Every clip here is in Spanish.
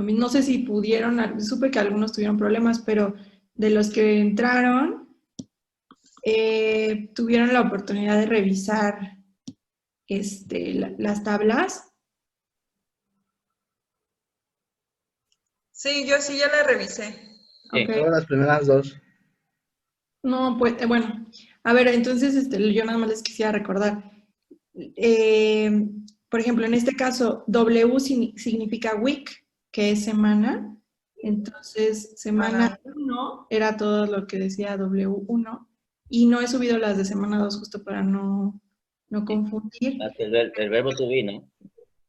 No sé si pudieron, supe que algunos tuvieron problemas, pero de los que entraron, tuvieron la oportunidad de revisar las tablas. Sí, yo sí ya la revisé. Sí. Ok. Solo las primeras dos. No, pues, bueno, a ver, entonces yo nada más les quisiera recordar. Eh, por ejemplo, en este caso, W significa week, que es semana. Entonces, semana 1 era todo lo que decía W1. Y no he subido las de semana 2 justo para no confundir. Más que el verbo to be, ¿no?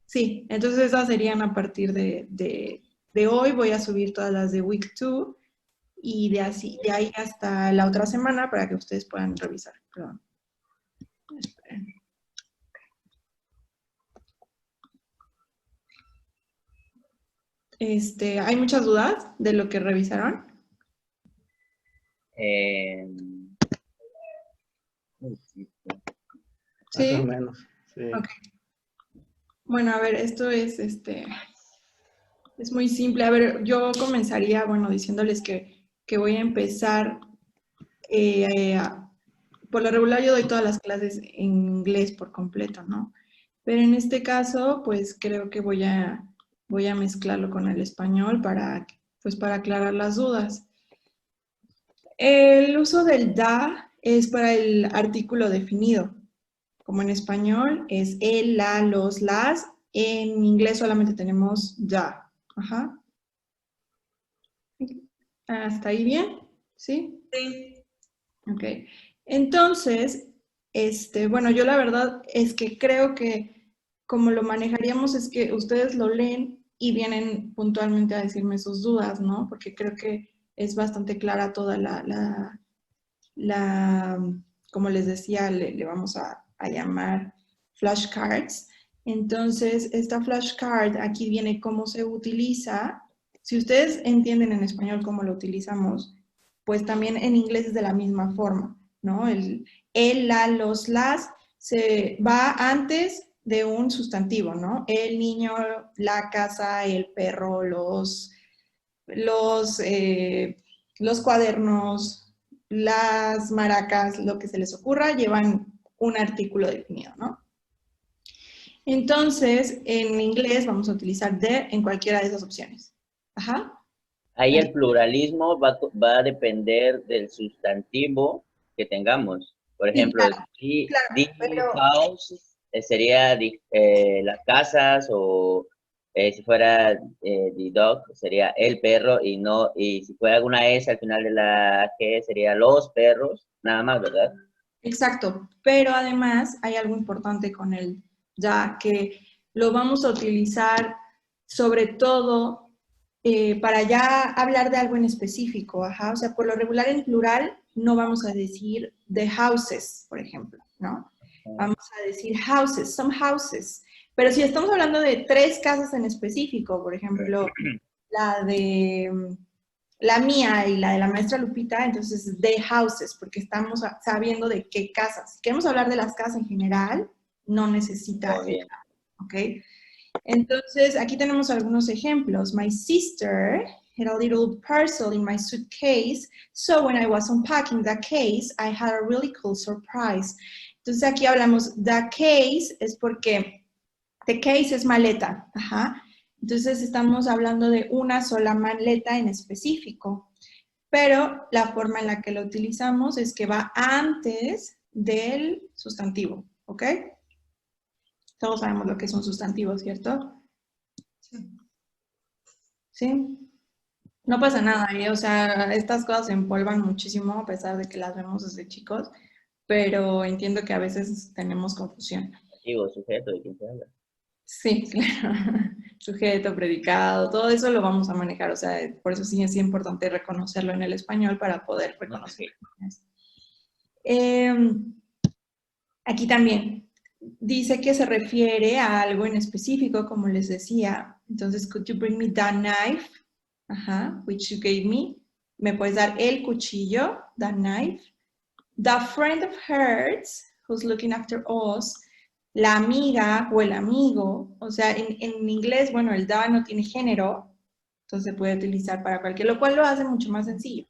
Sí, entonces esas serían a partir de hoy. Voy a subir todas las de week 2 y de ahí hasta la otra semana para que ustedes puedan revisar. Perdón. Esperen. ¿Hay muchas dudas de lo que revisaron? Más o Sí. menos. Sí. Ok. Bueno, a ver, esto es muy simple. A ver, yo comenzaría, bueno, diciéndoles que voy a empezar. Por lo regular yo doy todas las clases en inglés por completo, ¿no? Pero en este caso, pues creo que voy a mezclarlo con el español para aclarar las dudas. El uso del da es para el artículo definido. Como en español es el, la, los, las. En inglés solamente tenemos da. Ajá. ¿Hasta ahí bien? ¿Sí? Sí. Ok. Entonces, bueno, yo la verdad es que creo que como lo manejaríamos es que ustedes lo leen y vienen puntualmente a decirme sus dudas, ¿no? Porque creo que es bastante clara toda como les decía, le vamos a llamar flashcards. Entonces, esta flashcard, aquí viene cómo se utiliza. Si ustedes entienden en español cómo lo utilizamos, pues también en inglés es de la misma forma, ¿no? El, la, los, las, se va antes de un sustantivo, ¿no? El niño, la casa, el perro, los cuadernos, las maracas, lo que se les ocurra, llevan un artículo definido, ¿no? Entonces, en inglés vamos a utilizar the en cualquiera de esas opciones. Ajá. Ahí el pluralismo va a depender del sustantivo que tengamos. Por Sí, ejemplo, claro, the pero house sería las casas, o si fuera the dog sería el perro, y si fuera alguna S al final de la G sería los perros, nada más, ¿verdad? exacto, pero además hay algo importante con el ya que lo vamos a utilizar sobre todo para ya hablar de algo en específico, ajá, o sea, por lo regular en plural no vamos a decir the houses, por ejemplo, ¿no? Vamos a decir houses, some houses, pero si estamos hablando de 3 casas en específico, por ejemplo, la de la mía y la de la maestra Lupita, entonces de houses, porque estamos sabiendo de qué casas. Si queremos hablar de las casas en general, no necesita, ¿ok? Entonces, aquí tenemos algunos ejemplos. My sister had a little parcel in my suitcase, so when I was unpacking the case, I had a really cool surprise. Entonces, aquí hablamos, the case es porque the case es maleta, ajá. Entonces, estamos hablando de una sola maleta en específico, pero la forma en la que lo utilizamos es que va antes del sustantivo, ¿ok? Todos sabemos lo que es un sustantivo, ¿cierto? Sí. No pasa nada, ¿eh? O sea, estas cosas se empolvan muchísimo a pesar de que las vemos desde chicos, pero entiendo que a veces tenemos confusión. Digo, sujeto de quién se habla. Sí, claro. Sujeto, predicado, todo eso lo vamos a manejar. O sea, por eso sí es importante reconocerlo en el español para poder reconocerlo. Aquí también dice que se refiere a algo en específico, como les decía. Entonces, could you bring me that knife? Ajá, which you gave me. Me puedes dar el cuchillo, that knife. The friend of hers who's looking after us. La amiga o el amigo. O sea, en inglés, bueno, el da no tiene género. Entonces se puede utilizar para cualquier, lo cual lo hace mucho más sencillo.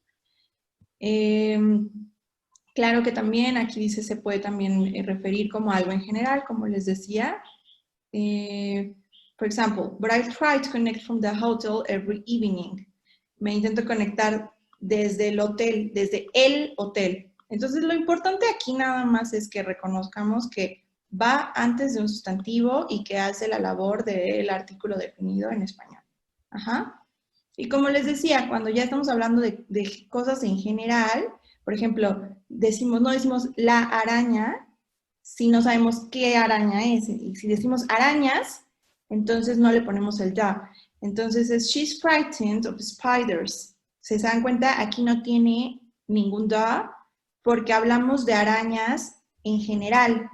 Claro que también aquí dice se puede también referir como algo en general, como les decía. For example, but I try to connect from the hotel every evening. Me intento conectar desde el hotel, desde el hotel. Entonces lo importante aquí nada más es que reconozcamos que va antes de un sustantivo y que hace la labor del artículo definido en español. Ajá. Y como les decía, cuando ya estamos hablando de cosas en general, por ejemplo, no decimos la araña si no sabemos qué araña es. Y si decimos arañas, entonces no le ponemos el ya. Entonces es she's frightened of spiders. ¿Se dan cuenta? Aquí no tiene ningún da porque hablamos de arañas en general.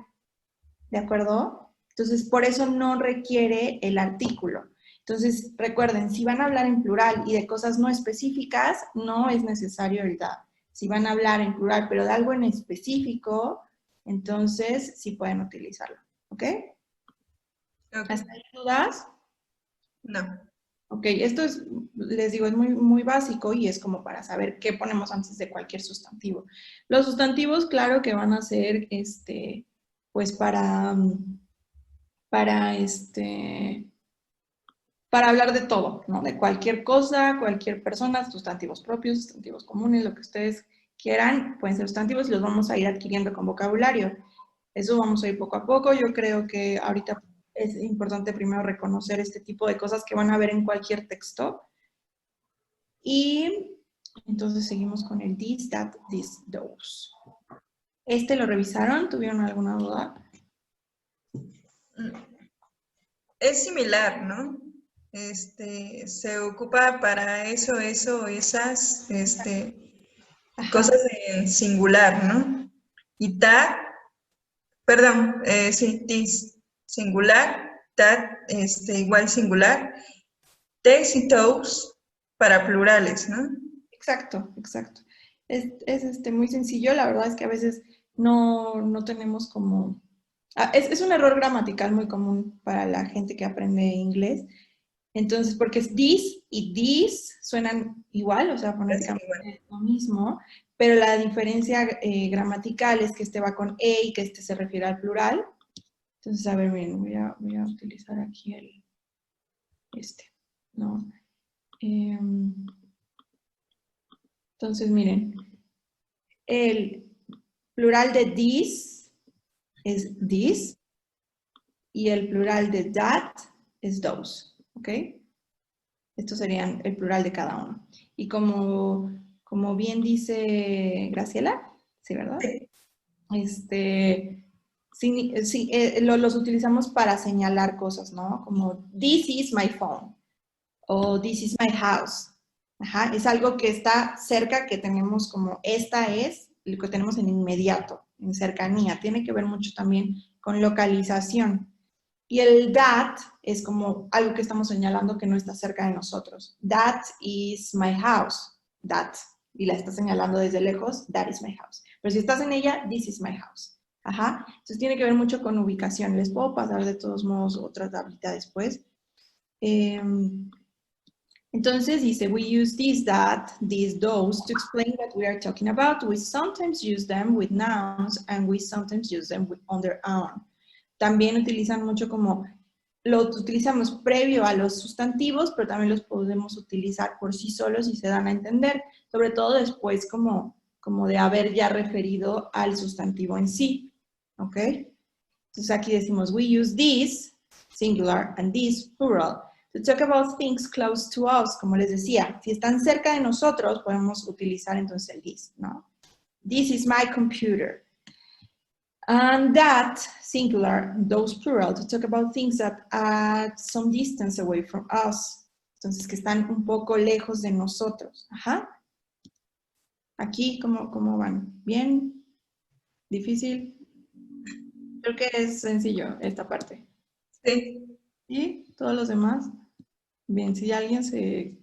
¿De acuerdo? Entonces, por eso no requiere el artículo. Entonces, recuerden, si van a hablar en plural y de cosas no específicas, no es necesario el da. Si van a hablar en plural, pero de algo en específico, entonces sí pueden utilizarlo. ¿Ok? ¿Hasta ahí dudas? No. Ok, esto es, les digo, es muy, muy básico y es como para saber qué ponemos antes de cualquier sustantivo. Los sustantivos, claro que van a ser, pues para hablar de todo, ¿no? De cualquier cosa, cualquier persona, sustantivos propios, sustantivos comunes, lo que ustedes quieran, pueden ser sustantivos y los vamos a ir adquiriendo con vocabulario. Eso vamos a ir poco a poco. Yo creo que ahorita es importante primero reconocer este tipo de cosas que van a ver en cualquier texto. Y entonces seguimos con el this, that, this, those. ¿Lo revisaron? ¿Tuvieron alguna duda? Es similar, ¿no? Se ocupa para eso, esas, cosas en singular, ¿no? Y that, perdón, sí, this, singular, that, igual singular, these y those para plurales, ¿no? Exacto, exacto. Es muy sencillo, la verdad es que a veces no tenemos como... Es un error gramatical muy común para la gente que aprende inglés. Entonces, porque es this y this suenan igual, o sea, fonéticamente es lo mismo, pero la diferencia gramatical es que este va con e y que este se refiere al plural. Entonces, a ver, miren, voy a utilizar aquí ¿no? Entonces, miren, el plural de this es this y el plural de that es those, ¿ok? Estos serían el plural de cada uno. Y como bien dice Graciela, ¿sí, verdad? Los utilizamos para señalar cosas, ¿no? Como this is my phone o this is my house. Ajá, es algo que está cerca, que tenemos como esta es lo que tenemos en inmediato, en cercanía. Tiene que ver mucho también con localización. Y el that es como algo que estamos señalando que no está cerca de nosotros. That is my house. That. Y la está señalando desde lejos. That is my house. Pero si estás en ella, this is my house. Ajá. Entonces tiene que ver mucho con ubicación. Les puedo pasar de todos modos otra tablita después. Entonces dice, we use this, that, these, those to explain what we are talking about. We sometimes use them with nouns and we sometimes use them on their own. También utilizan mucho como, lo utilizamos previo a los sustantivos, pero también los podemos utilizar por sí solos y se dan a entender, sobre todo después como de haber ya referido al sustantivo en sí, ¿ok? Entonces aquí decimos, we use this, singular, and this, plural, to talk about things close to us, como les decía, si están cerca de nosotros, podemos utilizar entonces el this, ¿no? This is my computer. And that, singular, those plural, to talk about things that are some distance away from us. Entonces, que están un poco lejos de nosotros. Ajá. Aquí, ¿cómo van? ¿Bien? ¿Difícil? Creo que es sencillo esta parte. Sí. ¿Y todos los demás? Bien, si alguien se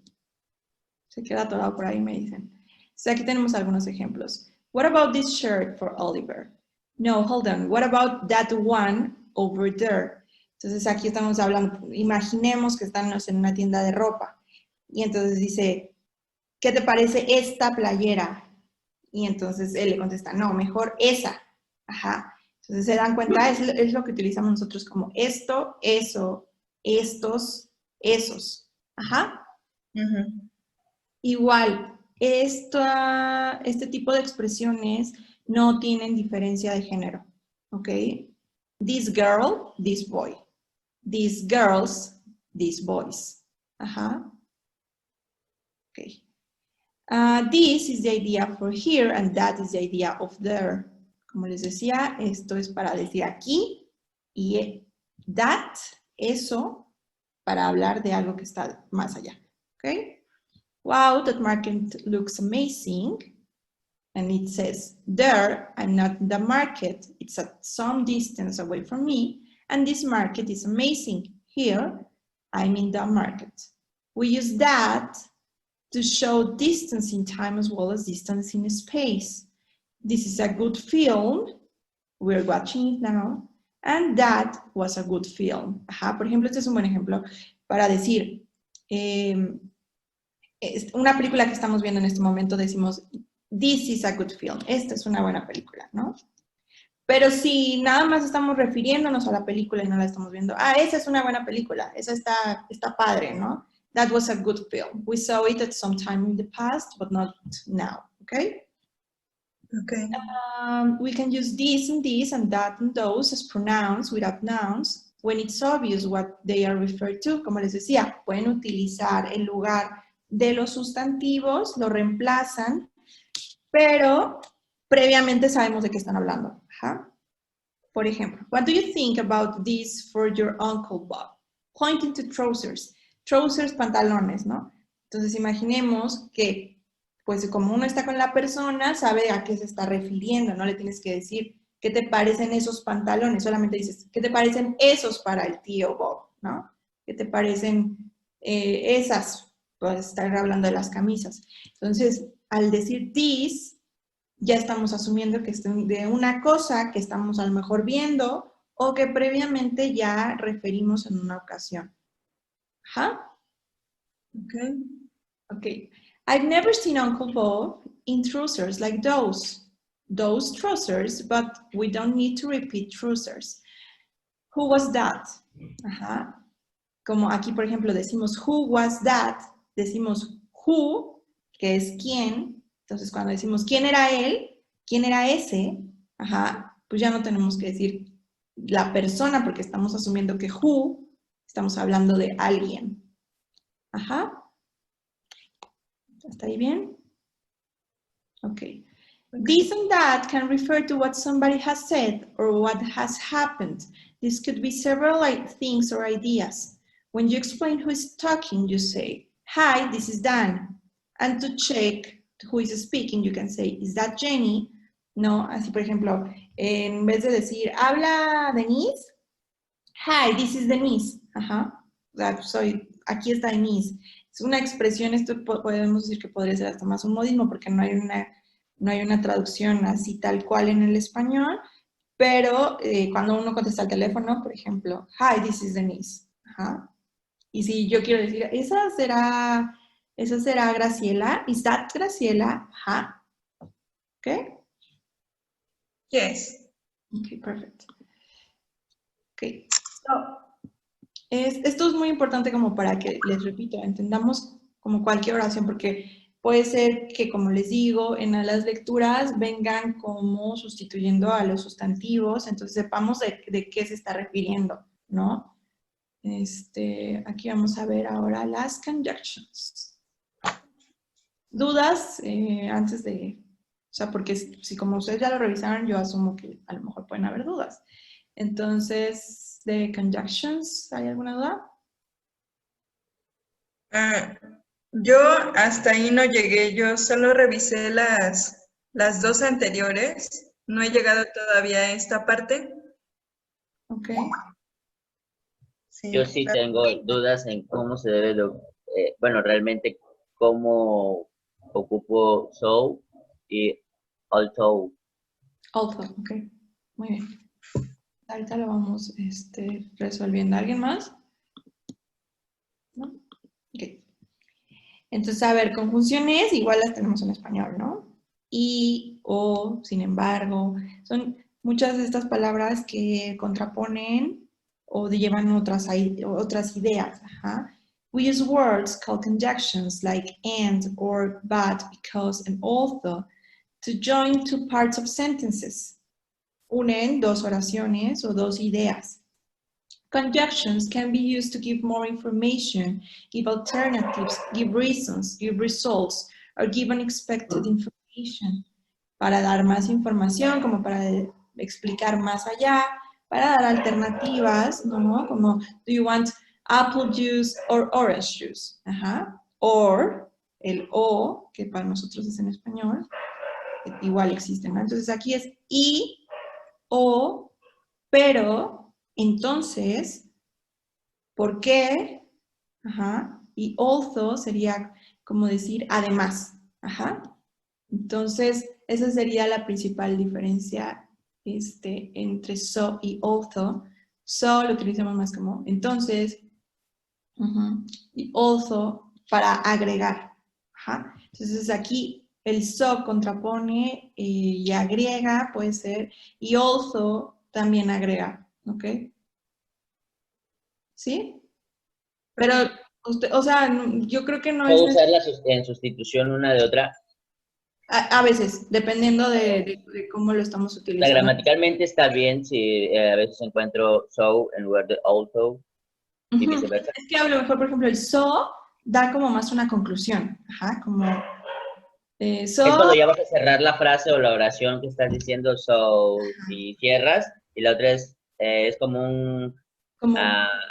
queda atorado por ahí, me dicen. Entonces, aquí tenemos algunos ejemplos. What about this shirt for Oliver? No, hold on. What about that one over there? Entonces aquí estamos hablando, imaginemos que estamos en una tienda de ropa. Y entonces dice, ¿qué te parece esta playera? Y entonces él le contesta, no, mejor esa. Ajá. Entonces se dan cuenta, es lo que utilizamos nosotros como esto, eso, estos, esos. Ajá. Igual, este tipo de expresiones no tienen diferencia de género. ¿Ok? This girl, this boy. These girls, these boys. Ajá. Ok. This is the idea for here and that is the idea of there. Como les decía, esto es para decir aquí y that, eso, para hablar de algo que está más allá. ¿Ok? Wow, that market looks amazing. And it says, there, I'm not in the market. It's at some distance away from me. And this market is amazing. Here, I'm in the market. We use that to show distance in time as well as distance in space. This is a good film. We're watching it now. And that was a good film. Ajá, por ejemplo, este es un buen ejemplo para decir, una película que estamos viendo en este momento decimos, this is a good film. Esta es una buena película, ¿no? Pero si nada más estamos refiriéndonos a la película y no la estamos viendo, esa es una buena película, esa está padre, ¿no? That was a good film. We saw it at some time in the past, but not now, okay? Okay. We can use this and that and those as pronouns without nouns when it's obvious what they are referred to. Como les decía, pueden utilizar en lugar de los sustantivos, lo reemplazan, pero previamente sabemos de qué están hablando. Ajá. Por ejemplo, what do you think about this for your Uncle Bob? Pointing to trousers. Trousers, pantalones, ¿no? Entonces imaginemos que, pues como uno está con la persona, sabe a qué se está refiriendo, no le tienes que decir, ¿qué te parecen esos pantalones? Solamente dices, ¿qué te parecen esos para el tío Bob? ¿No? ¿Qué te parecen esas? Puedes estar hablando de las camisas. Entonces, al decir this, ya estamos asumiendo que es de una cosa que estamos a lo mejor viendo o que previamente ya referimos en una ocasión. Ajá. Okay. Okay. I've never seen Uncle Bob in trousers like those. Those trousers, but we don't need to repeat trousers. Who was that? Ajá. Como aquí, por ejemplo, decimos who was that, decimos who, que es quién. Entonces, cuando decimos quién era él, quién era ese, ajá, pues ya no tenemos que decir la persona porque estamos asumiendo que who, estamos hablando de alguien. Ajá. ¿Está ahí bien? Okay. This and that can refer to what somebody has said or what has happened. This could be several things or ideas. When you explain who is talking, you say, hi, this is Dan. And to check who is speaking, you can say, is that Jenny? No, así por ejemplo, en vez de decir, ¿habla Denise? Hi, this is Denise. Ajá. O sea, aquí está Denise. Es una expresión, esto podemos decir que podría ser hasta más un modismo porque no hay una traducción así tal cual en el español, pero cuando uno contesta al teléfono, por ejemplo, hi, this is Denise. Ajá. Y si yo quiero decir, esa será Graciela, is that Graciela? Ajá. ¿Ok? Yes. Ok, perfect. Ok, so, esto es muy importante como para que, les repito, entendamos como cualquier oración, porque puede ser que, como les digo, en las lecturas vengan como sustituyendo a los sustantivos, entonces sepamos de qué se está refiriendo, ¿no? Aquí vamos a ver ahora las conjunctions. ¿Dudas antes de...? O sea, porque si como ustedes ya lo revisaron, yo asumo que a lo mejor pueden haber dudas. Entonces, de conjunctions, ¿hay alguna duda? Yo hasta ahí no llegué, yo solo revisé las dos anteriores, no he llegado todavía a esta parte. Ok. Sí, Yo sí tengo dudas en cómo se debe de, bueno, realmente cómo ocupo so y although. Also, ok. Muy bien. Ahorita lo vamos resolviendo. ¿Alguien más? ¿No? Ok. Entonces, a ver, conjunciones igual las tenemos en español, ¿no? Y, o, sin embargo, son muchas de estas palabras que contraponen o llevan otras ideas. Ajá. We use words called conjunctions like and or but, because, and although to join two parts of sentences. Unen dos oraciones o dos ideas. Conjunctions can be used to give more information, give alternatives, give reasons, give results, or give unexpected information. Para dar más información, como para explicar más allá, para dar alternativas, ¿no? Como, do you want apple juice or orange juice? Ajá. Or, el o, que para nosotros es en español, igual existe, ¿no? Entonces aquí es y, o, pero, entonces, ¿por qué? Ajá. Y also sería como decir además. Ajá. Entonces, esa sería la principal diferencia entre so y also. So lo utilizamos más como entonces, y also para agregar. Ajá. Entonces aquí el so contrapone y agrega, puede ser, y also también agrega, ¿ok? ¿Sí? Pero, usted, o sea, yo creo que no es... ¿Puedo usarla en sustitución una de otra? A veces, dependiendo de cómo lo estamos O sea, utilizando. gramaticalmente está bien si a veces encuentro so en lugar de also y viceversa. Es que a lo mejor, por ejemplo, el so da como más una conclusión. Ajá, como so. Es cuando ya vas a cerrar la frase o la oración que estás diciendo so y cierras, y la otra es como un, Como,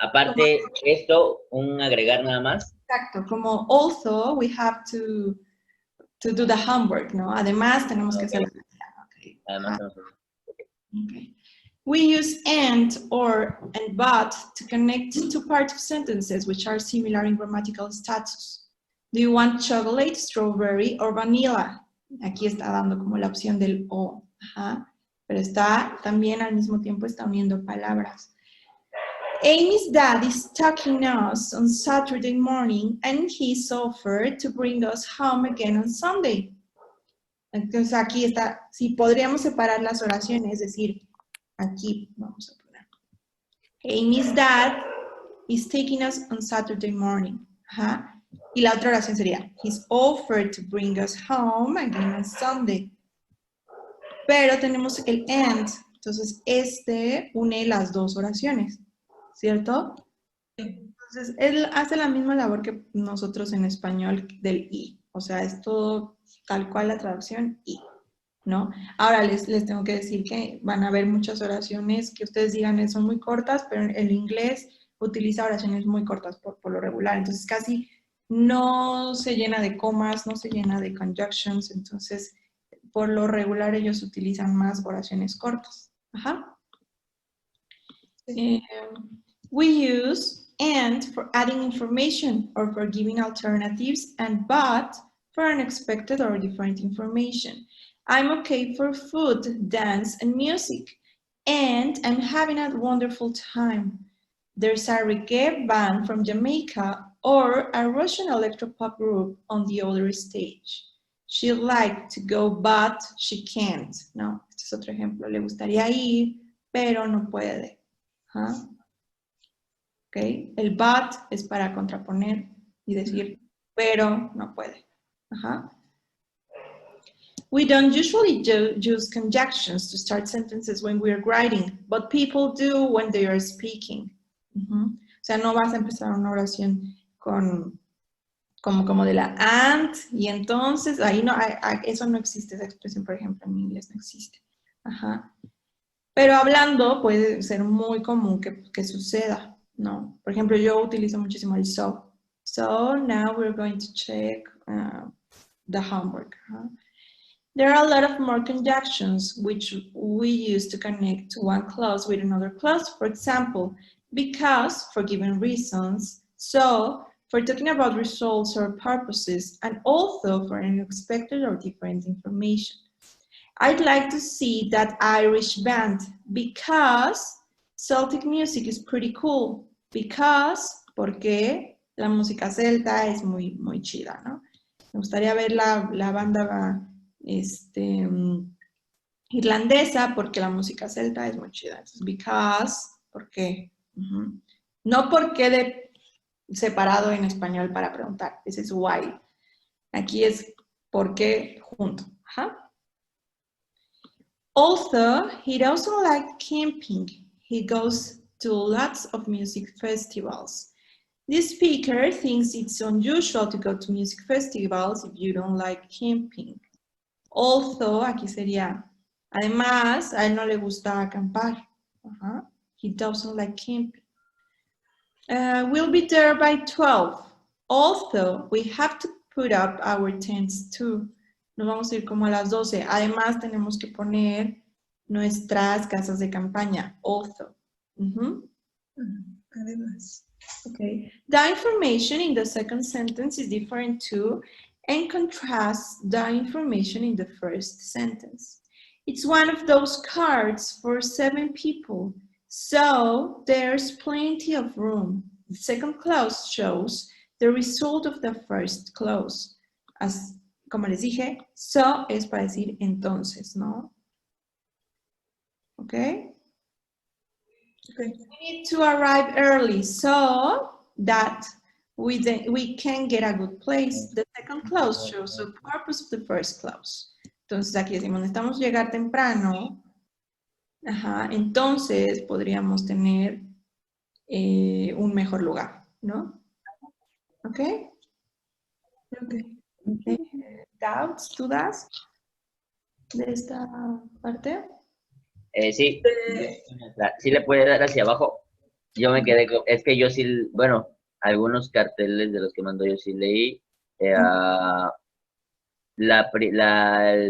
aparte esto, un agregar nada más. exacto, como also we have to do the homework, ¿no? Además tenemos que hacer la tarea. Okay. Además, Okay. We use and, or, and but to connect two parts of sentences which are similar in grammatical status. Do you want chocolate, strawberry, or vanilla? Aquí está dando como la opción del o. Ajá. Pero está también al mismo tiempo está uniendo palabras. Amy's dad is taking us on Saturday morning and he's offered to bring us home again on Sunday. Entonces aquí está, si podríamos separar las oraciones, es decir, aquí vamos a poner. Amy's dad is taking us on Saturday morning. Ajá. Y la otra oración sería, he's offered to bring us home again on Sunday. Pero tenemos el and, entonces une las dos oraciones, ¿cierto? Entonces, él hace la misma labor que nosotros en español del y, o sea, es todo tal cual la traducción y, ¿no? Ahora les tengo que decir que van a haber muchas oraciones que ustedes digan son muy cortas, pero el inglés utiliza oraciones muy cortas por lo regular, entonces casi no se llena de comas, no se llena de conjunctions, entonces por lo regular ellos utilizan más oraciones cortas. Ajá. We use and for adding information or for giving alternatives, and but for unexpected or different information. I'm okay for food, dance, and music, and I'm having a wonderful time. There's a reggae band from Jamaica or a Russian electropop group on the other stage. She'd like to go, but she can't. No, este es otro ejemplo. Le gustaría ir, pero no puede. ¿Ah? Okay. El but es para contraponer y decir, pero no puede. Ajá. We don't usually use conjunctions to start sentences when we are writing, but people do when they are speaking. O sea, no vas a empezar una oración como de la and, y entonces, ahí no, eso no existe, esa expresión, por ejemplo, en inglés no existe. Ajá. Pero hablando puede ser muy común que suceda, ¿no? Por ejemplo, yo utilizo muchísimo el so. So, now we're going to check the homework. There are a lot of more conjunctions which we use to connect one clause with another clause. For example, because, for given reasons, so, for talking about results or purposes, and also for unexpected or different information. I'd like to see that Irish band because Celtic music is pretty cool. Because, porque la música celta es muy, muy chida, ¿no? Me gustaría ver la banda irlandesa porque la música celta es muy chida. Entonces, because, ¿por qué? No por qué de separado en español para preguntar. Ese es why. Aquí es por qué junto. Ajá. Also, he doesn't like camping. He goes to lots of music festivals. This speaker thinks it's unusual to go to music festivals if you don't like camping. Also, aquí sería, además, a él no le gusta acampar. He doesn't like camping. We'll be there by 12. Also, we have to put up our tents too. Nos vamos a ir como a las 12. Además, tenemos que poner nuestras casas de campaña. Also. Además. Okay. The information in the second sentence is different too and contrasts the information in the first sentence. It's one of those cards for 7 people, so there's plenty of room. The second clause shows the result of the first clause. Como les dije, so es para decir entonces, ¿no? Okay? Okay. We need to arrive early so that we can get a good place. The second clause shows the purpose of the first clause. Entonces aquí decimos, necesitamos llegar temprano. Entonces podríamos tener un mejor lugar, ¿no? ¿Ok? ¿Doubts, dudas de esta parte? Sí, sí le puede dar hacia abajo. Yo me quedé, es que yo sí, bueno, algunos carteles de los que mandó yo sí leí. El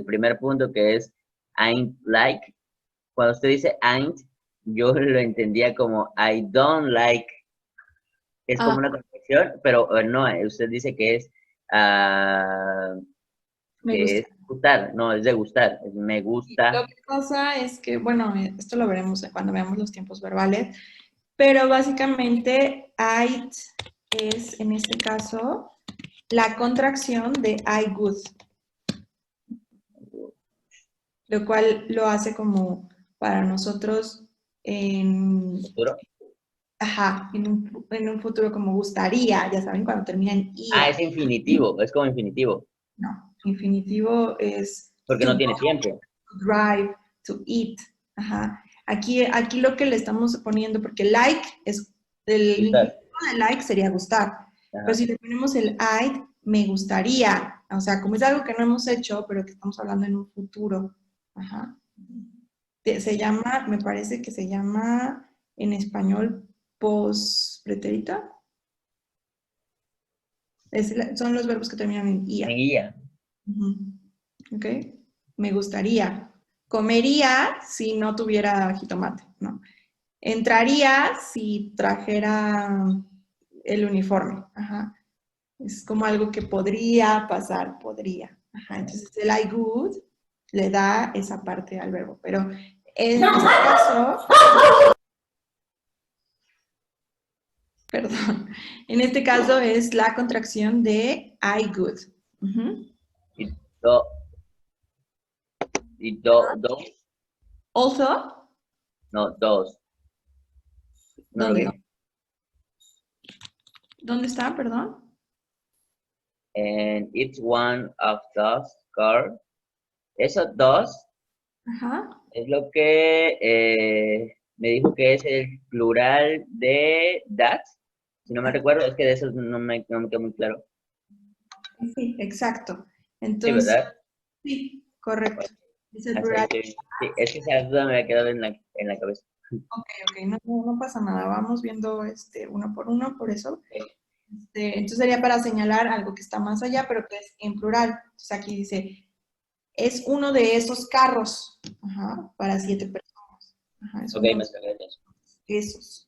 primer punto que es ain't like. Cuando usted dice ain't, yo lo entendía como I don't like. Es como una contracción, pero no, usted dice que es es gustar, no, es de gustar, es me gusta. Lo que pasa es que, bueno, esto lo veremos cuando veamos los tiempos verbales, pero básicamente I es, en este caso, la contracción de I good, lo cual lo hace como para nosotros en... ¿Futuro? Ajá, en un futuro como gustaría, ya saben, cuando termina en ia. Es infinitivo, es como infinitivo. No, infinitivo es... Porque no tiene tiempo. To drive, to eat. Ajá. Aquí lo que le estamos poniendo, porque like es, el infinitivo de like sería gustar. Ajá. Pero si le ponemos el I'd, me gustaría. O sea, como es algo que no hemos hecho, pero que estamos hablando en un futuro. Ajá. Se llama, me parece que se llama en español post-pretérito. Son los verbos que terminan en ia. En ia. ¿Ok? Me gustaría. Comería si no tuviera jitomate, ¿no? Entraría si trajera el uniforme. Ajá. Es como algo que podría pasar, podría. Ajá. Entonces el I good le da esa parte al verbo. Pero en este caso... Perdón. En este caso es la contracción de I good. Dos. Also. No, dos. No, ¿Dónde está? Perdón. And it's one of those cards. Eso dos. Ajá. Es lo que me dijo que es el plural de that. Si no me recuerdo, es que de eso no me quedó muy claro. Sí, exacto. Entonces, sí, ¿verdad? Sí, correcto. Es el plural. Sí, es que esa duda me había quedado en la cabeza. Ok, no pasa nada. Vamos viendo uno por eso. Entonces sería para señalar algo que está más allá, pero que es en plural. Entonces aquí dice, es uno de esos carros, para 7 personas. Más carretas. Esos,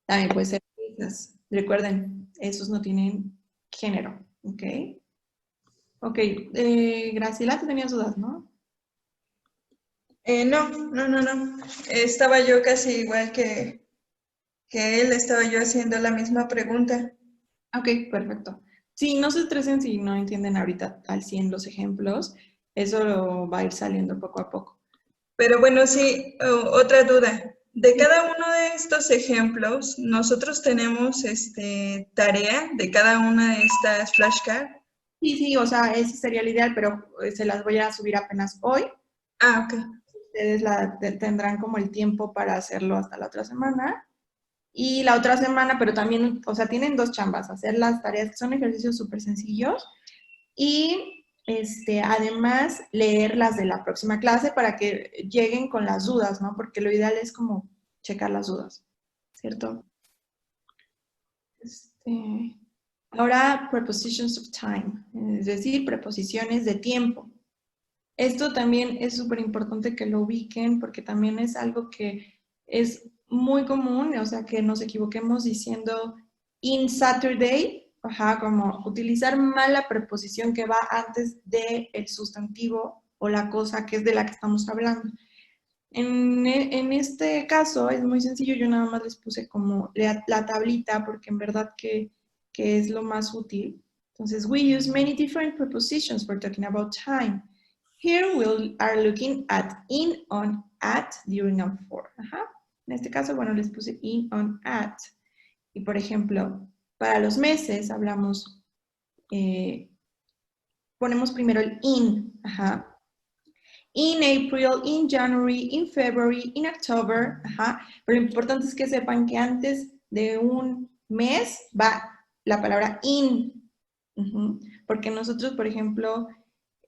También puede ser esas. Recuerden, esos no tienen género, ¿ok? Ok, Graciela, tú tenías dudas, ¿no? No. Estaba yo casi igual que él, estaba yo haciendo la misma pregunta. Ok, perfecto. Sí, no se estresen si no entienden ahorita al 100 los ejemplos. Eso va a ir saliendo poco a poco. Pero bueno, sí, otra duda. De cada uno de estos ejemplos, nosotros tenemos tarea de cada una de estas flashcards. Sí, sí, o sea, ese sería el ideal, pero se las voy a subir apenas hoy. Ah, ok. Ustedes tendrán como el tiempo para hacerlo hasta la otra semana. Y la otra semana, pero también, o sea, tienen dos chambas, hacer las tareas que son ejercicios súper sencillos y además leer las de la próxima clase para que lleguen con las dudas, ¿no? Porque lo ideal es como checar las dudas, ¿cierto? Ahora, prepositions of time, es decir, preposiciones de tiempo. Esto también es súper importante que lo ubiquen porque también es algo que es muy común, o sea, que nos equivoquemos diciendo in Saturday, ajá, como utilizar mal la preposición que va antes del sustantivo o la cosa que es de la que estamos hablando. En este caso es muy sencillo, yo nada más les puse como la tablita porque en verdad que es lo más útil. Entonces, we use many different prepositions for talking about time. Here we are looking at in, on, at, during, and for. Ajá. En este caso, bueno, les puse in, on, at. Y por ejemplo, para los meses hablamos, ponemos primero el in. Ajá. In April, in January, in February, in October. Ajá. Pero lo importante es que sepan que antes de un mes va la palabra in. Porque nosotros, por ejemplo,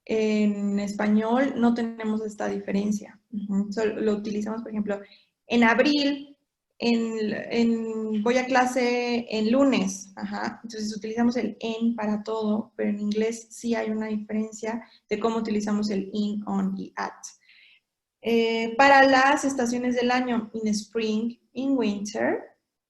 en español no tenemos esta diferencia. Solo lo utilizamos, por ejemplo, en abril, voy a clase en lunes. Ajá. Entonces utilizamos el en para todo, pero en inglés sí hay una diferencia de cómo utilizamos el in, on y at. Para las estaciones del año, in spring, in winter,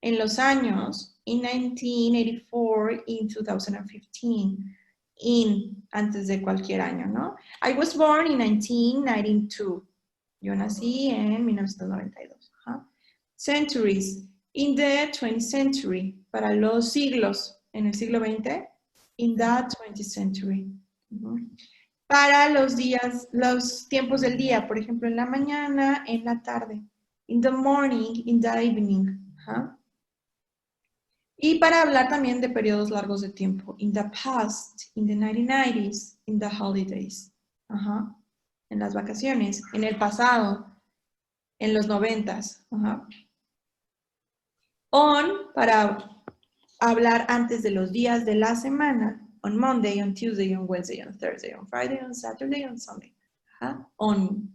en los años, in 1984, in 2015, in, antes de cualquier año, ¿no? I was born in 1992. Yo nací en 1992. ¿Ja? Centuries, in the 20th century, para los siglos, en el siglo XX, in the 20th century. Para los días, los tiempos del día, por ejemplo, en la mañana, en la tarde. In the morning, in the evening. ¿Ja? Y para hablar también de periodos largos de tiempo. In the past, in the 1990s, in the holidays. Ajá. En las vacaciones, en el pasado, en los 90s. Ajá. On, para hablar antes de los días de la semana. On Monday, on Tuesday, on Wednesday, on Thursday, on Friday, on Saturday, on Sunday. On.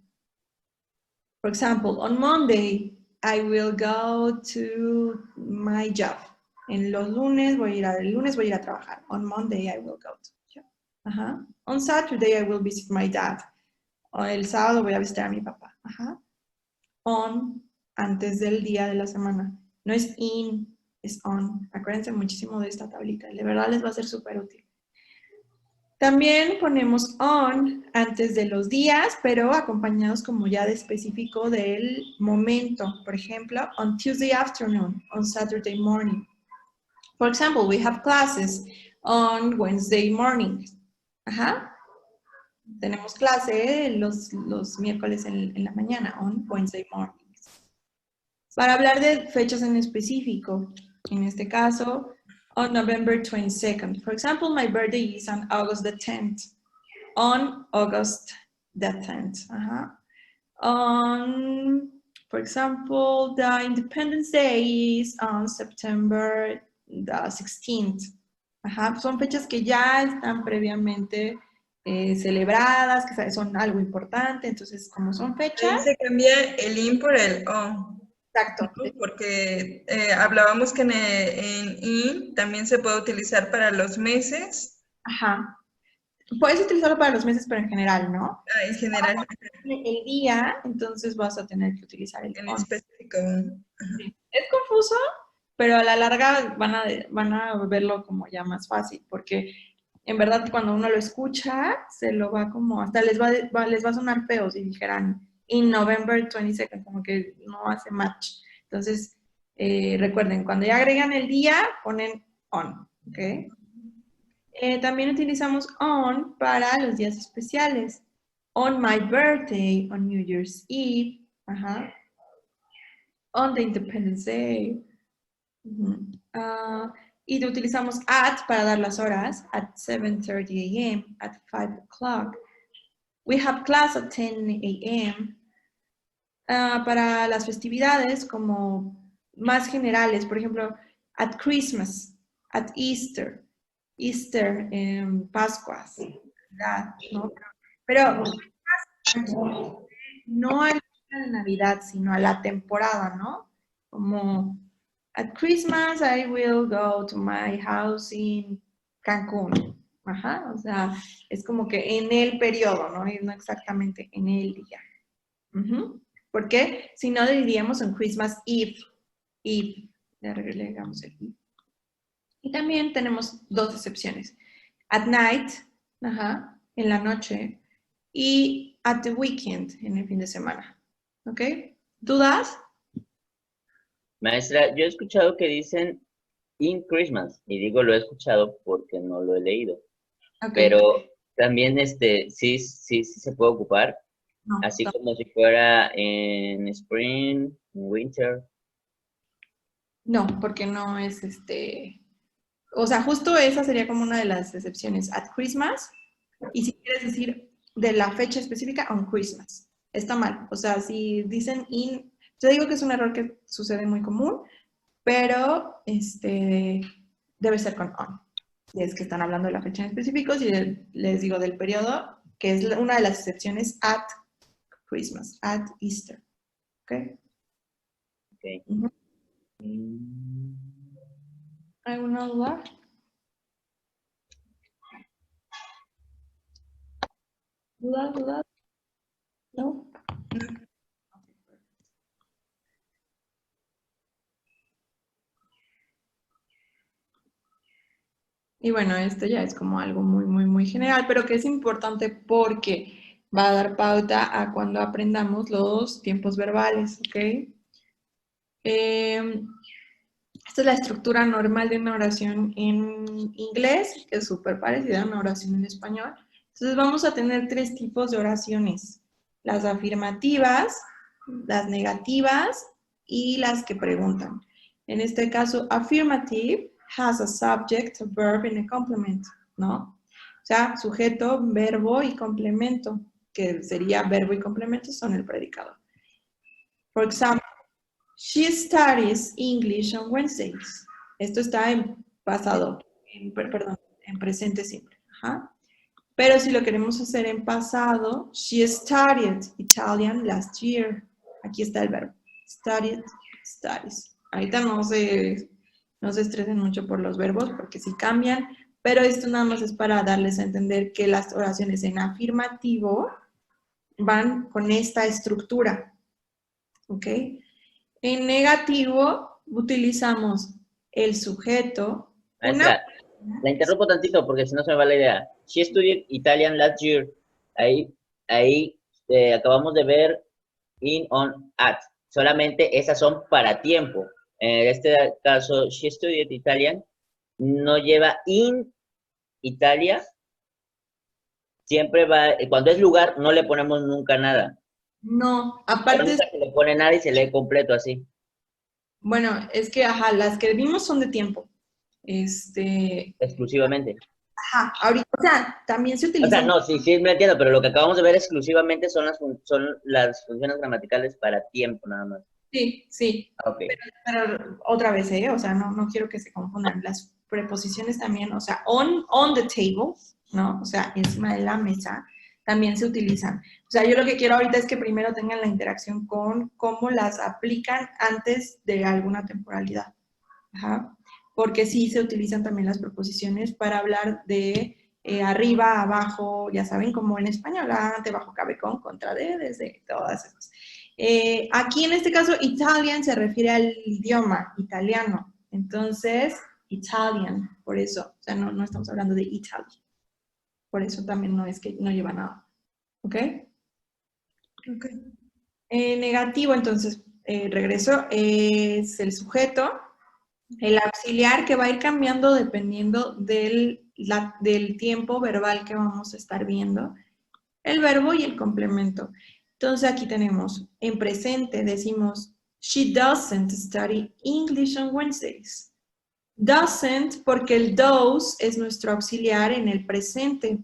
For example, on Monday, I will go to my job. En los lunes voy a ir a trabajar. On Monday, I will go to my job. On Saturday, I will visit my dad. El sábado voy a visitar a mi papá. On, antes del día de la semana. No es in, es on. Acuérdense muchísimo de esta tablita. De verdad les va a ser súper útil. También ponemos on antes de los días, pero acompañados como ya de específico del momento. Por ejemplo, on Tuesday afternoon, on Saturday morning. For example, we have classes on Wednesday morning. Ajá. Tenemos clase los miércoles en la mañana, on Wednesday morning. Para hablar de fechas en específico, en este caso, on November 22nd. For example, my birthday is on August the 10th. On August the 10th. For example, the Independence Day is on September the 16th. Son fechas que ya están previamente celebradas, que son algo importante, entonces como son fechas... Ahí se cambia el in por el on. Exacto. Porque hablábamos que en in también se puede utilizar para los meses. Ajá. Puedes utilizarlo para los meses, pero en general, ¿no? En general. El día, entonces vas a tener que utilizar el en on. específico. Sí. Es confuso, pero a la larga van a verlo como ya más fácil, porque en verdad cuando uno lo escucha, se lo va como, hasta les va a sonar feo si dijeran in November 22nd, como que no hace match. Entonces, recuerden, cuando ya agregan el día, ponen on. ¿ok? También utilizamos on para los días especiales. On my birthday, on New Year's Eve, ajá. On the Independence Day. Y utilizamos at para dar las horas, at 7:30 a.m., at 5 o'clock. We have class at 10 a.m. Para las festividades como más generales, por ejemplo, at Christmas, at Easter, Pascuas, ¿no? Pero no a la de Navidad, sino a la temporada, ¿no? Como at Christmas I will go to my house in Cancún. Ajá, o sea, es como que en el periodo, ¿no? Y no exactamente en el día. ¿Por qué? Si no, diríamos en Christmas Eve. Eve. Le agregamos el Eve. Y también tenemos dos excepciones. At night, ajá, en la noche, y at the weekend, en el fin de semana. ¿Ok? ¿Dudas? Maestra, yo he escuchado que dicen in Christmas, y digo lo he escuchado porque no lo he leído. Okay. Pero también sí se puede ocupar, No, así como si fuera en spring, en winter. No, porque no es o sea, justo esa sería como una de las excepciones. At Christmas, y si quieres decir de la fecha específica, on Christmas. Está mal. O sea, si dicen in, yo digo que es un error que sucede muy común, pero debe ser con on. Si es que están hablando de la fecha en específico, si les digo del periodo, que es una de las excepciones, at Christmas, at Easter. ¿Ok? Okay. ¿Alguna duda? ¿Duda? ¿No? Y bueno, esto ya es como algo muy general, pero que es importante porque va a dar pauta a cuando aprendamos los tiempos verbales, ¿ok? Esta es la estructura normal de una oración en inglés, que es súper parecida a una oración en español. Entonces vamos a tener tres tipos de oraciones: las afirmativas, las negativas y las que preguntan. En este caso, affirmative has a subject, a verb and a complement, ¿no? O sea, sujeto, verbo y complemento, que sería verbo y complemento son el predicado. For example, she studies English on Wednesdays. Esto está en pasado, en presente simple. Ajá. Pero si lo queremos hacer en pasado, she studied Italian last year. Aquí está el verbo. Studied, studies. Ahorita no se estresen mucho por los verbos porque sí cambian, pero esto nada más es para darles a entender que las oraciones en afirmativo van con esta estructura. ¿Ok? En negativo utilizamos el sujeto. Maestra, la interrumpo tantito porque si no se me va la idea. She studied Italian last year. Ahí acabamos de ver in, on, at. Solamente esas son para tiempo. En este caso, she studied Italian no lleva in Italia. Siempre va, cuando es lugar, no le ponemos nunca nada. No, aparte... Nunca se le pone nada y se lee completo así. Bueno, es que, ajá, las que vimos son de tiempo. Exclusivamente. Ajá, ahorita, o sea, también se utiliza... O sea, no, sí me entiendo, pero lo que acabamos de ver exclusivamente son las funciones gramaticales para tiempo, nada más. Sí. Okay. Pero otra vez, o sea, no quiero que se confundan. Las preposiciones también, o sea, on the table, ¿no? O sea, encima de la mesa, también se utilizan. O sea, yo lo que quiero ahorita es que primero tengan la interacción con cómo las aplican antes de alguna temporalidad. Ajá. Porque sí se utilizan también las preposiciones para hablar de arriba, abajo, ya saben, como en español, ante, bajo, cabe, con, contra, de, desde, todas esas. Aquí en este caso, Italian se refiere al idioma italiano. Entonces, Italian, por eso. O sea, no estamos hablando de Italy. Por eso también no es que no lleva nada. ¿Ok? Ok. Negativo, entonces, regreso, es el sujeto. El auxiliar que va a ir cambiando dependiendo del tiempo verbal que vamos a estar viendo. El verbo y el complemento. Entonces aquí tenemos, en presente decimos, she doesn't study English on Wednesdays. Doesn't, porque el does es nuestro auxiliar en el presente.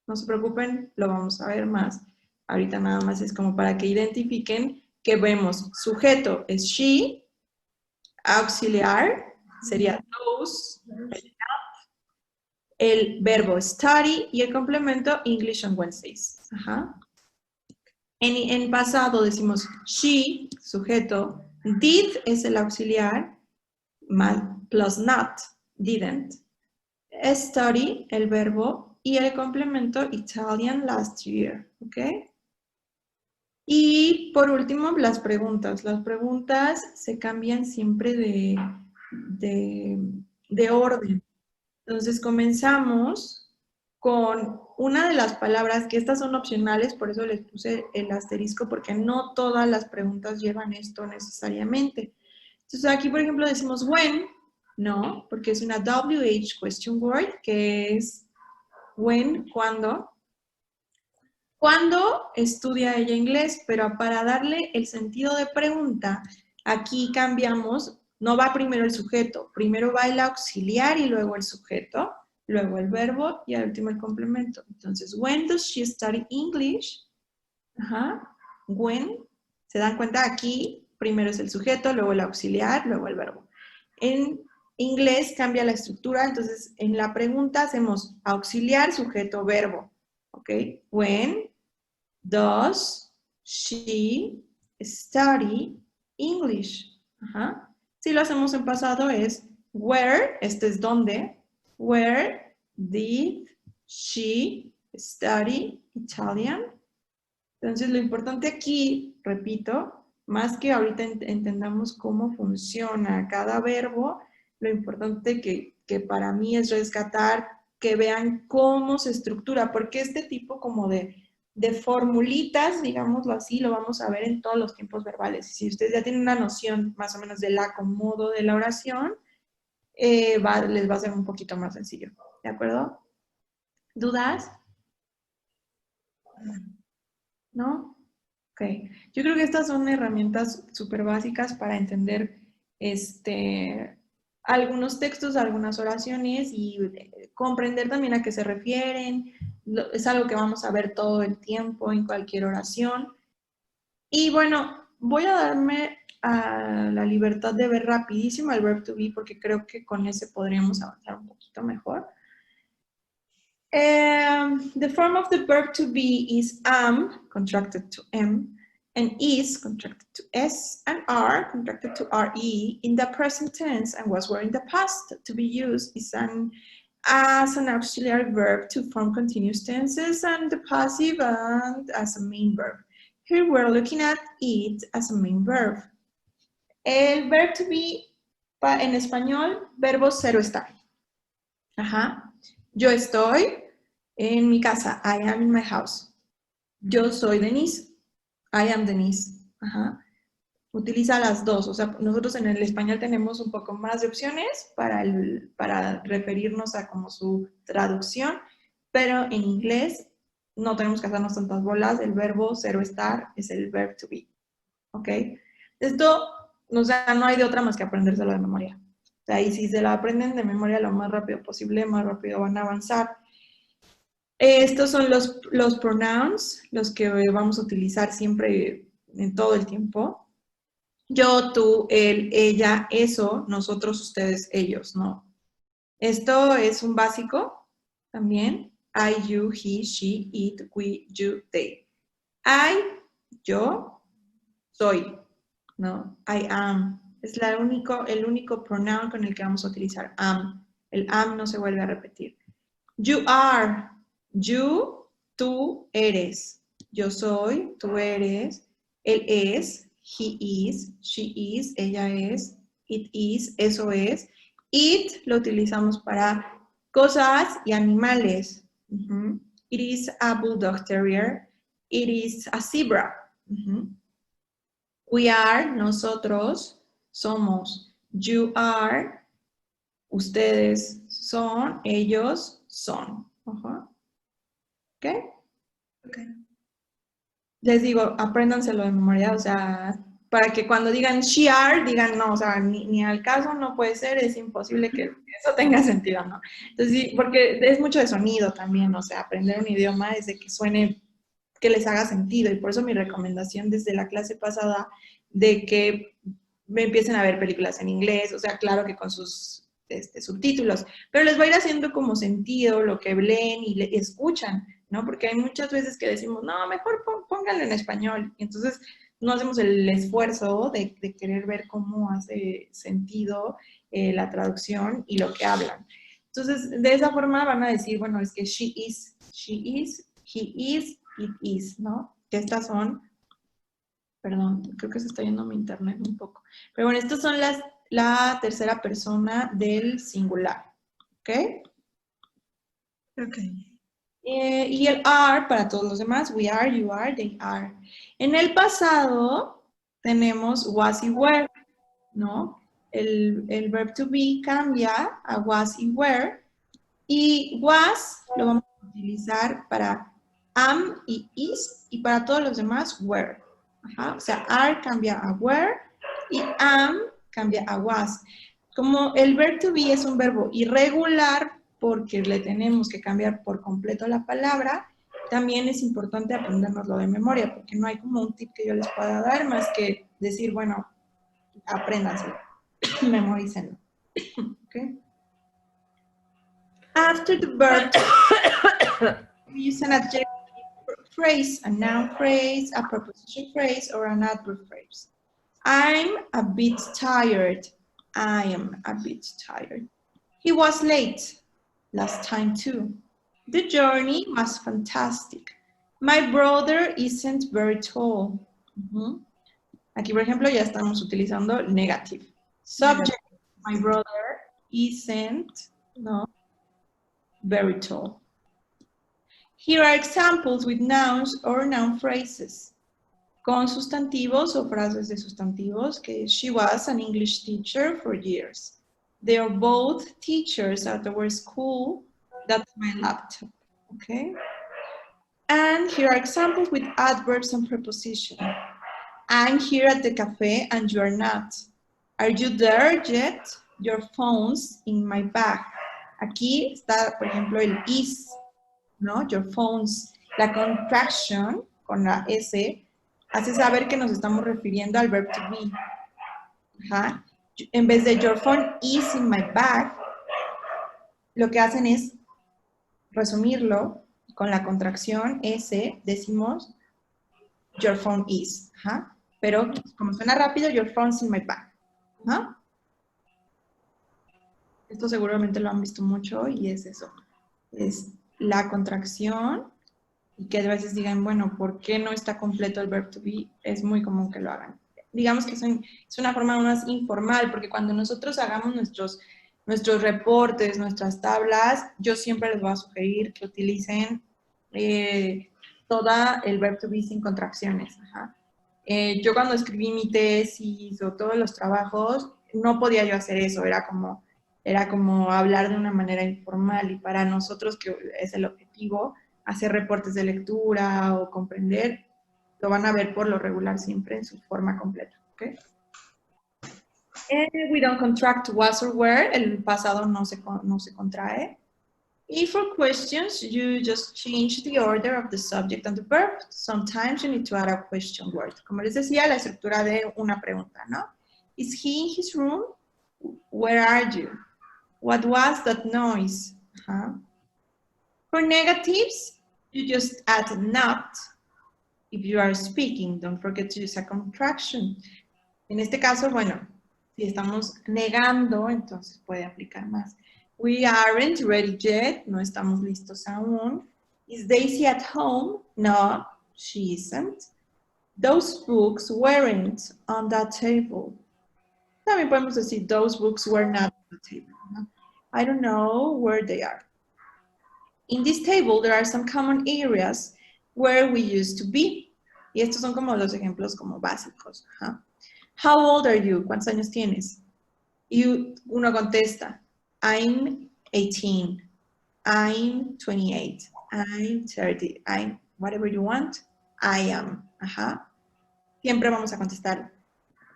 No se preocupen, lo vamos a ver más. Ahorita nada más es como para que identifiquen que vemos sujeto es she, auxiliar sería does, el verbo study y el complemento English on Wednesdays. Ajá. En pasado decimos she, sujeto, did es el auxiliar, plus not, didn't. Study, el verbo, y el complemento Italian last year, ¿ok? Y por último, las preguntas. Las preguntas se cambian siempre de orden. Entonces comenzamos con una de las palabras, que estas son opcionales, por eso les puse el asterisco, porque no todas las preguntas llevan esto necesariamente. Entonces aquí, por ejemplo, decimos when, no, porque es una WH question word, que es when, cuando. ¿Cuándo estudia ella inglés? Pero para darle el sentido de pregunta, aquí cambiamos, no va primero el sujeto, primero va el auxiliar y luego el sujeto, luego el verbo y al último el complemento. Entonces, when does she study English? Ajá. When, ¿se dan cuenta? Aquí primero es el sujeto, luego el auxiliar, luego el verbo. En inglés cambia la estructura, entonces en la pregunta hacemos auxiliar, sujeto, verbo. ¿Ok? When does she study English? Ajá. Si lo hacemos en pasado es where, este es dónde, where did she study Italian? Entonces lo importante aquí, repito, más que ahorita entendamos cómo funciona cada verbo, lo importante que para mí es rescatar, que vean cómo se estructura, porque este tipo como de formulitas, digámoslo así, lo vamos a ver en todos los tiempos verbales. Si ustedes ya tienen una noción más o menos del acomodo de la oración, les va a ser un poquito más sencillo. ¿De acuerdo? ¿Dudas? ¿No? Ok. Yo creo que estas son herramientas súper básicas para entender algunos textos, algunas oraciones y comprender también a qué se refieren. Es algo que vamos a ver todo el tiempo en cualquier oración. Y bueno, voy a darme a la libertad de ver rapidísimo el verb to be porque creo que con ese podríamos avanzar un poquito mejor. The form of the verb to be is am, contracted to m, and is, contracted to s, and are, contracted to re, in the present tense, and was were in the past. To be used is as an auxiliary verb to form continuous tenses, and the passive and as a main verb. Here we're looking at it as a main verb. El verb to be, en español, verbo ser o estar. Ajá. Yo estoy en mi casa. I am in my house. Yo soy Denise. I am Denise. Ajá. Utiliza las dos. O sea, nosotros en el español tenemos un poco más de opciones para referirnos a como su traducción, pero en inglés no tenemos que hacernos tantas bolas. El verbo ser o estar es el verb to be. ¿Ok? Esto, o sea, no hay de otra más que aprendérselo de memoria. O sea, y si se lo aprenden de memoria lo más rápido posible, más rápido van a avanzar. Estos son los pronouns, los que vamos a utilizar siempre en todo el tiempo. Yo, tú, él, ella, eso, nosotros, ustedes, ellos, ¿no? Esto es un básico también. I, you, he, she, it, we, you, they. I, yo, soy, ¿no? I am. Es el único pronoun con el que vamos a utilizar am. El am no se vuelve a repetir. You are. You, tú eres. Yo soy, tú eres. Él es. He is. She is. Ella es. It is. Eso es. It lo utilizamos para cosas y animales. It is a bulldog terrier. It is a zebra. We are, nosotros, somos. you are, ustedes son, ellos son. Ajá. ¿Ok? Ok. Les digo, apréndanselo de memoria, o sea, para que cuando digan she are, digan no, o sea, ni al caso no puede ser, es imposible que eso tenga sentido, ¿no? Entonces, sí, porque es mucho de sonido también, o sea, aprender un idioma es de que suene, que les haga sentido, y por eso mi recomendación desde la clase pasada de que me empiecen a ver películas en inglés, o sea, claro que con sus subtítulos, pero les va a ir haciendo como sentido lo que leen y escuchan, ¿no? Porque hay muchas veces que decimos, no, mejor pónganlo en español, y entonces no hacemos el esfuerzo de querer ver cómo hace sentido la traducción y lo que hablan. Entonces, de esa forma van a decir, bueno, es que she is, he is, it is, ¿no? Que estas son, perdón, creo que se está yendo mi internet un poco. Pero bueno, estas son la tercera persona del singular, ¿ok? Ok. Y el are para todos los demás, we are, you are, they are. En el pasado tenemos was y were, ¿no? El verb to be cambia a was y were, y was lo vamos a utilizar para am y is, y para todos los demás were. Ajá, o sea, are cambia a were y am cambia a was. Como el verb to be es un verbo irregular porque le tenemos que cambiar por completo la palabra, también es importante aprendérnoslo de memoria, porque no hay como un tip que yo les pueda dar más que decir, bueno, apréndanselo, memorícenlo. ¿Okay? After the verb, we use an adjective phrase, a noun phrase, a preposition phrase, or an adverb phrase. I'm a bit tired. I am a bit tired. He was late last time too. The journey was fantastic. My brother isn't very tall. Aquí, por ejemplo, ya estamos utilizando negative. Subject, my brother isn't, no, very tall. Here are examples with nouns or noun phrases. Con sustantivos o frases de sustantivos, que she was an English teacher for years. They are both teachers at our school. That's my laptop, okay? And here are examples with adverbs and prepositions. I'm here at the cafe and you are not. Are you there yet? Your phone's in my bag. Aquí está, por ejemplo, el is, ¿no? Your phone's. La contraction con la S hace saber que nos estamos refiriendo al verb to be. Ajá. En vez de your phone is in my bag, lo que hacen es resumirlo con la contracción S, decimos your phone is. Ajá. Pero como suena rápido, your phone's in my bag. Ajá. Esto seguramente lo han visto mucho y es eso. Es la contracción y que a veces digan, bueno, ¿por qué no está completo el verb to be? Es muy común que lo hagan. Digamos que es una forma más informal, porque cuando nosotros hagamos nuestros reportes, nuestras tablas, yo siempre les voy a sugerir que utilicen toda el verb to be sin contracciones. Ajá. Yo cuando escribí mi tesis o todos los trabajos, no podía yo hacer eso, era como hablar de una manera informal, y para nosotros, que es el objetivo, hacer reportes de lectura o comprender, lo van a ver por lo regular siempre en su forma completa. ¿Okay? We don't contract was or were, el pasado no se contrae. Y for questions, you just change the order of the subject and the verb. Sometimes you need to add a question word. Como les decía, la estructura de una pregunta, ¿no? Is he in his room? Where are you? What was that noise? For negatives, you just add not if you are speaking. Don't forget to use a contraction. En este caso, bueno, si estamos negando, entonces puede aplicar más. We aren't ready yet. No estamos listos aún. Is Daisy at home? No, she isn't. Those books weren't on that table. También podemos decir, those books were not on the table. ¿No? I don't know where they are. In this table, there are some common areas where we used to be. Y estos son como los ejemplos como básicos. How old are you? ¿Cuántos años tienes? Y uno contesta, I'm 18, I'm 28, I'm 30, I'm whatever you want, I am. Ajá. Siempre vamos a contestar.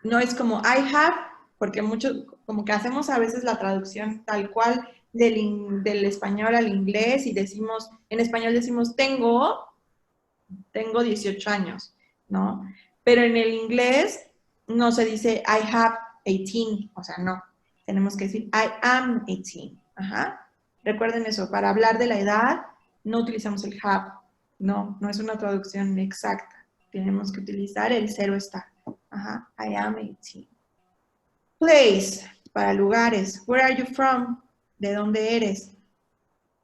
No es como I have, porque muchos, como que hacemos a veces la traducción tal cual del español al inglés y decimos, en español decimos tengo 18 años, ¿no? Pero en el inglés no se dice I have 18, o sea, no. Tenemos que decir I am 18. Ajá. Recuerden eso, para hablar de la edad no utilizamos el have. No, no es una traducción exacta. Tenemos que utilizar el cero está. Ajá. I am 18. Place, para lugares. Where are you from? ¿De dónde eres?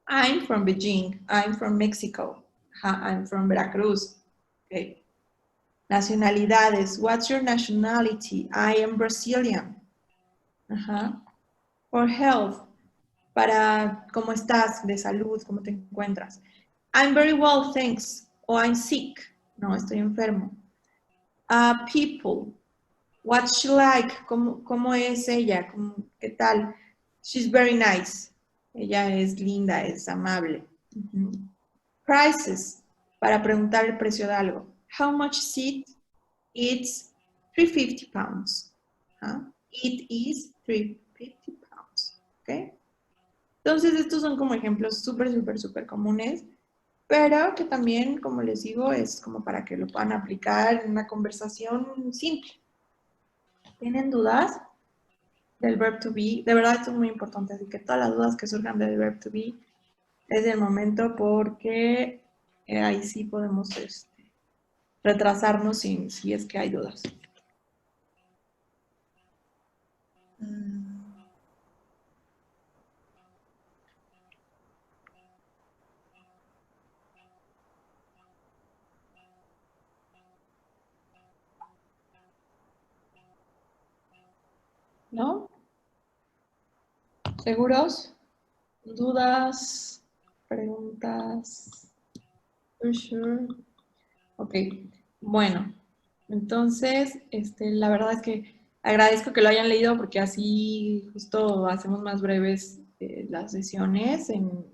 I'm from Beijing. I'm from Mexico. I'm from Veracruz. Okay. Nacionalidades. What's your nationality? I am Brazilian. For health. Para cómo estás, de salud, cómo te encuentras. I'm very well, thanks. O I'm sick. No, estoy enfermo. People. What's she like? ¿Cómo es ella? ¿Qué tal? She's very nice. Ella es linda, es amable. Prices, para preguntar el precio de algo. How much is it? It's 350 pounds. It is 350 pounds. ¿Ok? Entonces, estos son como ejemplos súper comunes, pero que también, como les digo, es como para que lo puedan aplicar en una conversación simple. ¿Tienen dudas del verb to be? De verdad, esto es muy importante, así que todas las dudas que surjan del verb to be es el momento porque ahí sí podemos retrasarnos si es que hay dudas. ¿No? ¿Seguros? ¿Dudas? ¿Preguntas? For sure. Ok, bueno, entonces, la verdad es que agradezco que lo hayan leído porque así justo hacemos más breves las sesiones en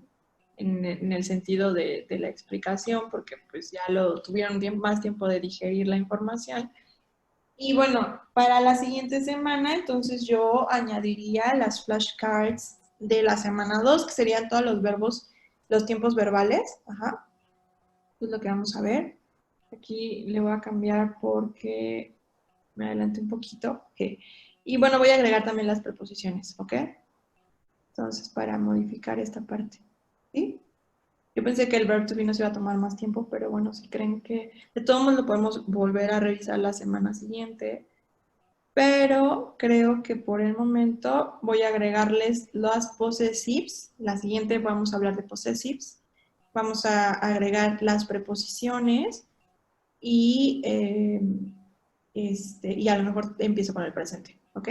el sentido de la explicación, porque pues ya lo tuvieron más tiempo de digerir la información. Y bueno, para la siguiente semana, entonces yo añadiría las flashcards de la semana 2, que serían todos los verbos, los tiempos verbales. Ajá. Es lo que vamos a ver. Aquí le voy a cambiar porque me adelanté un poquito. Okay. Y bueno, voy a agregar también las preposiciones, ¿ok? Entonces, para modificar esta parte. ¿Sí? Yo pensé que el verb to be nos iba a tomar más tiempo, pero bueno, si creen que de todos modos lo podemos volver a revisar la semana siguiente. Pero creo que por el momento voy a agregarles las possessives. La siguiente vamos a hablar de possessives. Vamos a agregar las preposiciones y a lo mejor empiezo con el presente, ¿ok?